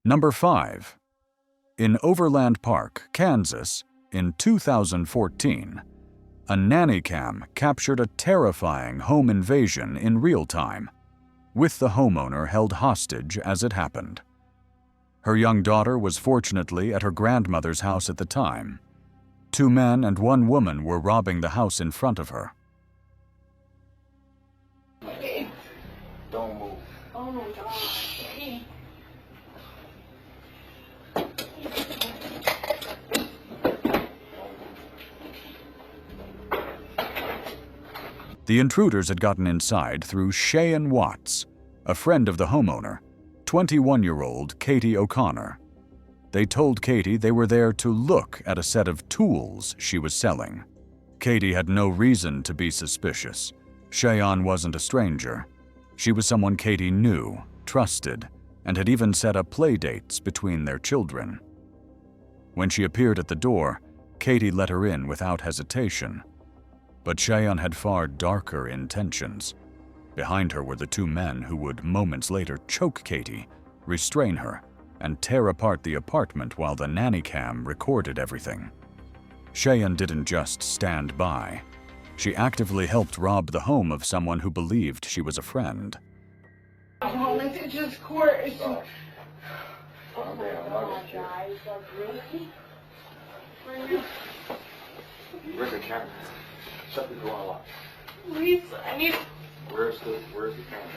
Number 5. In Overland Park, Kansas, in 2014, a nanny cam captured a terrifying home invasion in real time, with the homeowner held hostage as it happened. Her young daughter was fortunately at her grandmother's house at the time. 2 men and 1 woman were robbing the house in front of her. Don't move. Oh my gosh. The intruders had gotten inside through Cheyenne Watts, a friend of the homeowner, 21-year-old Katie O'Connor. They told Katie they were there to look at a set of tools she was selling. Katie had no reason to be suspicious. Cheyenne wasn't a stranger. She was someone Katie knew, trusted, and had even set up play dates between their children. When she appeared at the door, Katie let her in without hesitation. But Cheyenne had far darker intentions. Behind her were the 2 men who would moments later choke Katie, restrain her, and tear apart the apartment while the nanny cam recorded everything. Cheyenne didn't just stand by. She actively helped rob the home of someone who believed she was a friend. Oh, it's just court. It's just... Oh, man, where's the camera? Shut the door and lock. Please, I need... Where's the camera?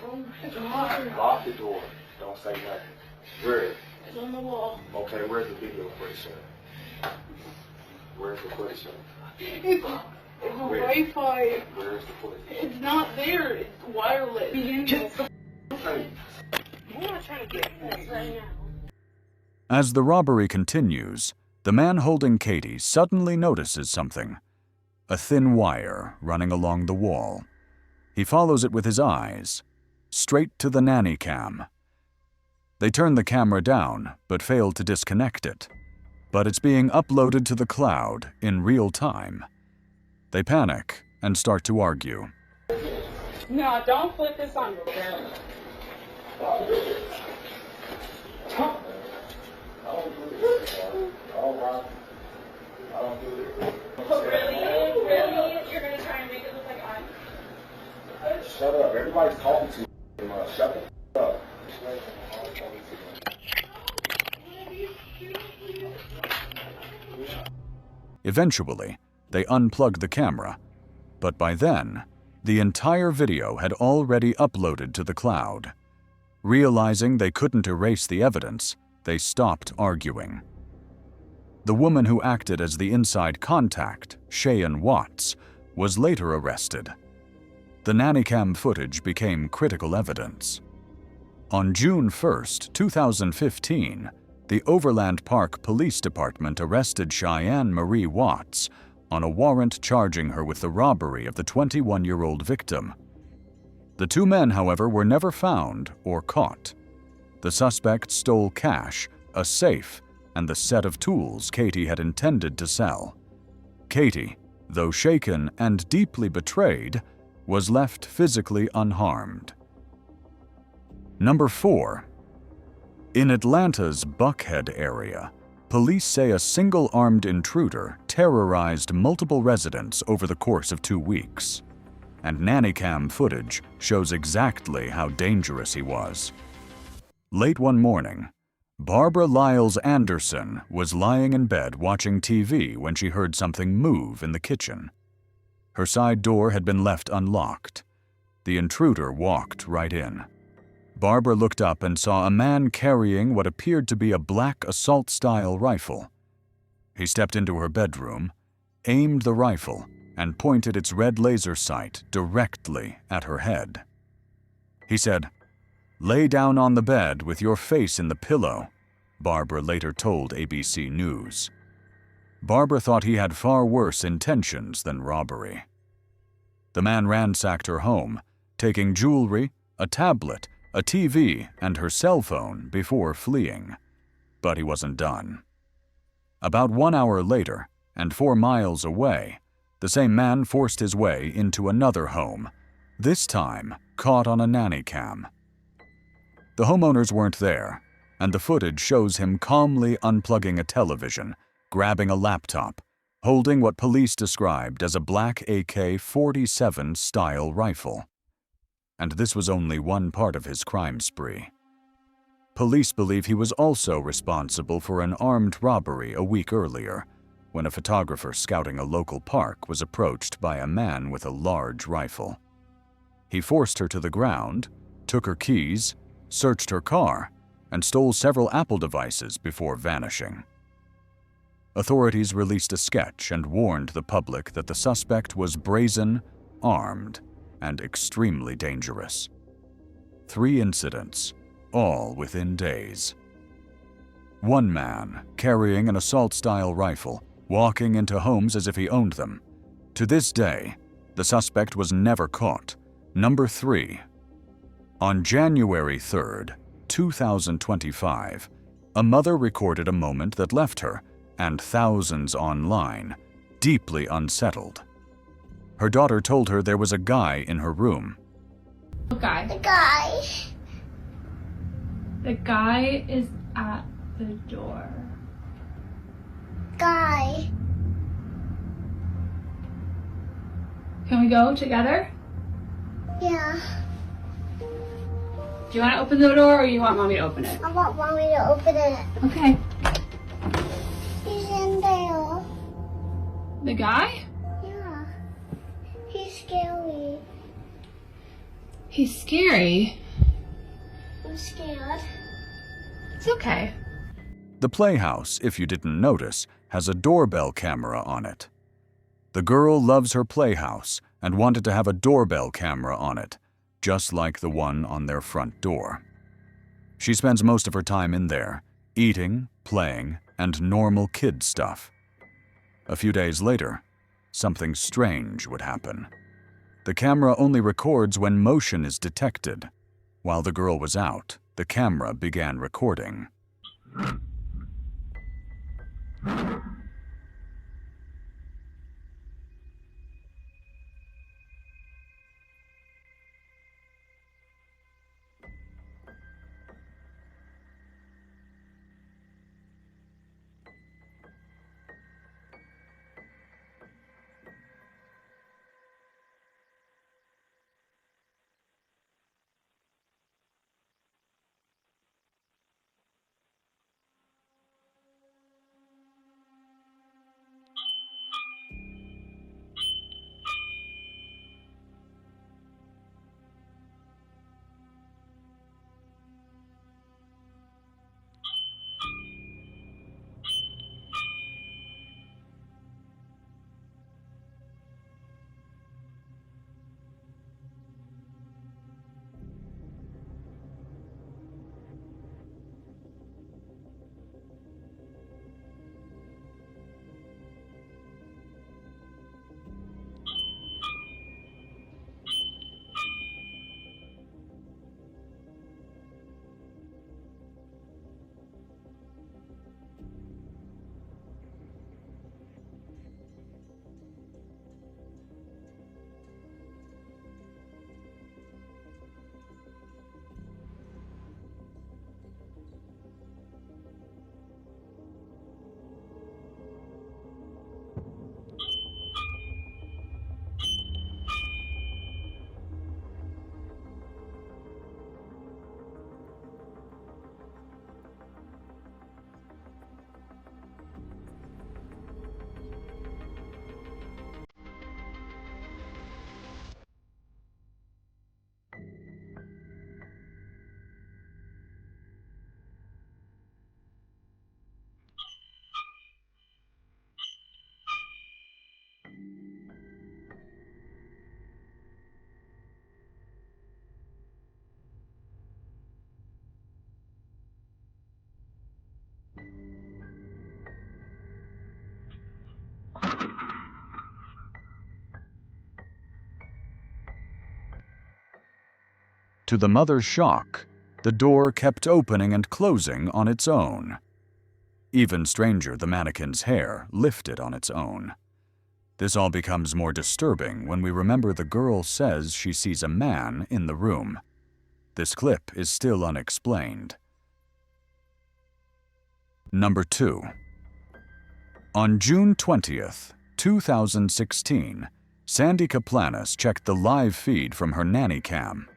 Oh my God. Lock the door. Don't say nothing. Where is it? It's on the wall. Okay, where's the video footage at? Where's the footage at? It's Wi-Fi. Where's the footage? It's not there. It's wireless. Just the... Hey. I'm not trying to get this right now. As the robbery continues, the man holding Katie suddenly notices something. A thin wire running along the wall. He follows it with his eyes, straight to the nanny cam. They turn the camera down, but fail to disconnect it. But it's being uploaded to the cloud in real time. They panic and start to argue. No, don't flip this on. Really? You're gonna try and make it look like I'm... Shut up. Everybody's talking to you. Shut up. Eventually, they unplug the camera, but by then, the entire video had already uploaded to the cloud. Realizing they couldn't erase the evidence, they stopped arguing. The woman who acted as the inside contact, Cheyenne Watts, was later arrested. The nannycam footage became critical evidence. On June 1, 2015, the Overland Park Police Department arrested Cheyenne Marie Watts on a warrant charging her with the robbery of the 21-year-old victim. The 2 men, however, were never found or caught. The suspects stole cash, a safe, and the set of tools Katie had intended to sell. Katie, though shaken and deeply betrayed, was left physically unharmed. Number 4. In Atlanta's Buckhead area, police say a single armed intruder terrorized multiple residents over the course of 2 weeks. And nannycam footage shows exactly how dangerous he was. Late one morning, Barbara Lyles Anderson was lying in bed watching TV when she heard something move in the kitchen. Her side door had been left unlocked. The intruder walked right in. Barbara looked up and saw a man carrying what appeared to be a black assault-style rifle. He stepped into her bedroom, aimed the rifle, and pointed its red laser sight directly at her head. He said, "Lay down on the bed with your face in the pillow," Barbara later told ABC News. Barbara thought he had far worse intentions than robbery. The man ransacked her home, taking jewelry, a tablet, a TV, and her cell phone before fleeing. But he wasn't done. About 1 hour later, and 4 miles away, the same man forced his way into another home, this time caught on a nanny cam. The homeowners weren't there, and the footage shows him calmly unplugging a television, grabbing a laptop, holding what police described as a black AK-47 style rifle. And this was only one part of his crime spree. Police believe he was also responsible for an armed robbery a week earlier, when a photographer scouting a local park was approached by a man with a large rifle. He forced her to the ground, took her keys, searched her car, and stole several Apple devices before vanishing. Authorities released a sketch and warned the public that the suspect was brazen, armed, and extremely dangerous. 3 incidents, all within days. One man, carrying an assault-style rifle, walking into homes as if he owned them. To this day, the suspect was never caught. Number 3. On January 3rd, 2025, a mother recorded a moment that left her, and thousands online, deeply unsettled. Her daughter told her there was a guy in her room. What guy? The guy. The guy is at the door. Guy. Can we go together? Yeah. Do you want to open the door or you want mommy to open it? I want mommy to open it. Okay. He's in there. The guy? Yeah. He's scary. He's scary. I'm scared. It's okay. The playhouse, if you didn't notice, has a doorbell camera on it. The girl loves her playhouse and wanted to have a doorbell camera on it, just like the one on their front door. She spends most of her time in there, eating, playing, and normal kid stuff. A few days later, something strange would happen. The camera only records when motion is detected. While the girl was out, the camera began recording. To the mother's shock, the door kept opening and closing on its own. Even stranger, the mannequin's hair lifted on its own. This all becomes more disturbing when we remember the girl says she sees a man in the room. This clip is still unexplained. Number 2. On June 20th, 2016, Sandy Kaplanis checked the live feed from her Nanny cam,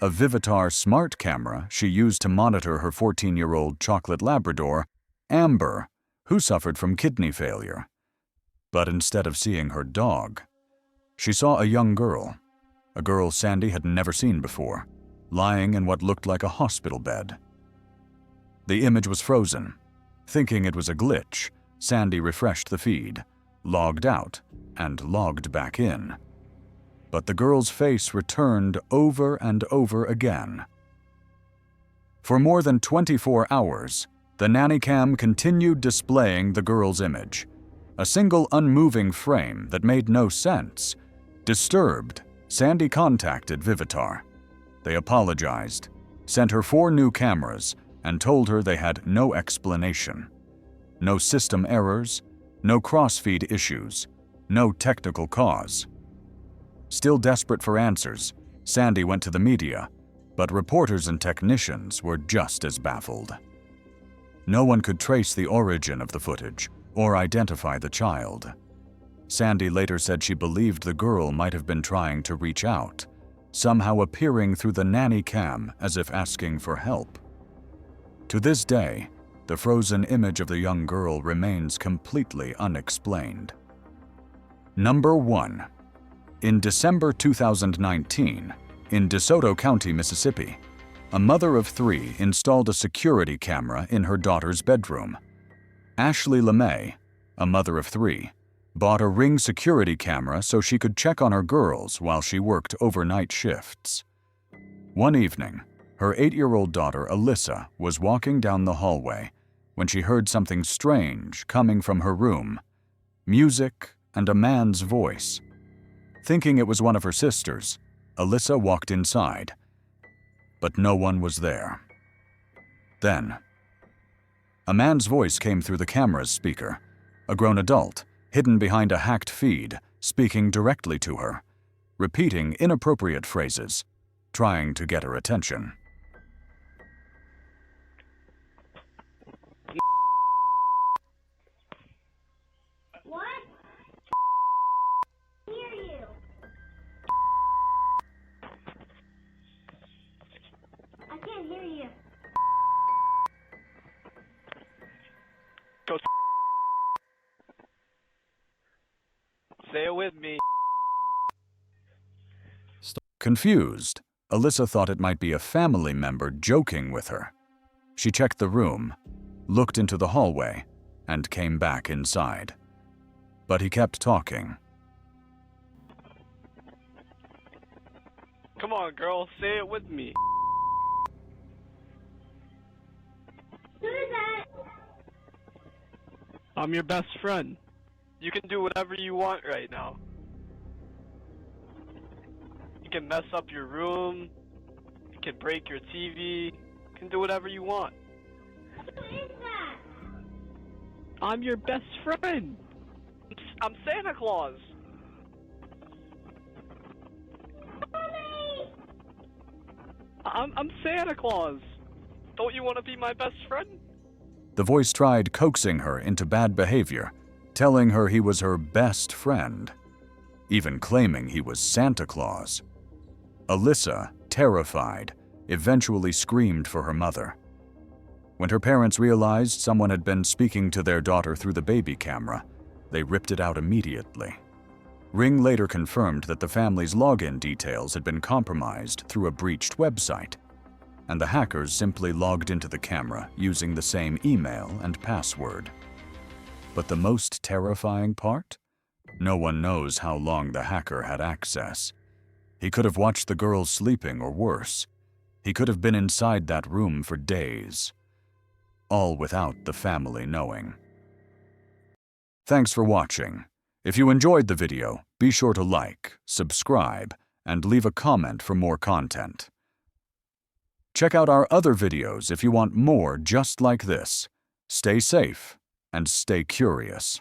a Vivitar smart camera she used to monitor her 14-year-old chocolate Labrador, Amber, who suffered from kidney failure. But instead of seeing her dog, she saw a young girl, a girl Sandy had never seen before, lying in what looked like a hospital bed. The image was frozen. Thinking it was a glitch, Sandy refreshed the feed, logged out, and logged back in. But the girl's face returned over and over again. For more than 24 hours, the Nanny cam continued displaying the girl's image, a single unmoving frame that made no sense. Disturbed, Sandy contacted Vivitar. They apologized, sent her 4 new cameras, and told her they had no explanation. No system errors, no crossfeed issues, no technical cause. Still desperate for answers, Sandy went to the media, but reporters and technicians were just as baffled. No one could trace the origin of the footage or identify the child. Sandy later said she believed the girl might have been trying to reach out, somehow appearing through the Nanny cam as if asking for help. To this day, the frozen image of the young girl remains completely unexplained. Number 1. In December 2019, in DeSoto County, Mississippi, a mother of 3 installed a security camera in her daughter's bedroom. Ashley LeMay, a mother of 3, bought a Ring security camera so she could check on her girls while she worked overnight shifts. One evening, her 8-year-old daughter Alyssa was walking down the hallway when she heard something strange coming from her room, music and a man's voice. Thinking it was one of her sisters, Alyssa walked inside, but no one was there. Then, a man's voice came through the camera's speaker, a grown adult, hidden behind a hacked feed, speaking directly to her, repeating inappropriate phrases, trying to get her attention. What? Hear you. I can't hear you. Go. Say it with me. Confused, Alyssa thought it might be a family member joking with her. She checked the room, looked into the hallway, and came back inside. But he kept talking. Come on, girl, say it with me. Who is that? I'm your best friend. You can do whatever you want right now. You can mess up your room. You can break your TV. You can do whatever you want. Who is that? I'm your best friend. I'm Santa Claus. Mommy! I'm Santa Claus. Don't you want to be my best friend? The voice tried coaxing her into bad behavior, telling her he was her best friend, even claiming he was Santa Claus. Alyssa, terrified, eventually screamed for her mother. When her parents realized someone had been speaking to their daughter through the baby camera, they ripped it out immediately. Ring later confirmed that the family's login details had been compromised through a breached website, and the hackers simply logged into the camera using the same email and password. But the most terrifying part? No one knows how long the hacker had access. He could have watched the girls sleeping or worse. He could have been inside that room for days. All without the family knowing. Thanks for watching. If you enjoyed the video, be sure to like, subscribe, and leave a comment for more content. Check out our other videos if you want more just like this. Stay safe and stay curious.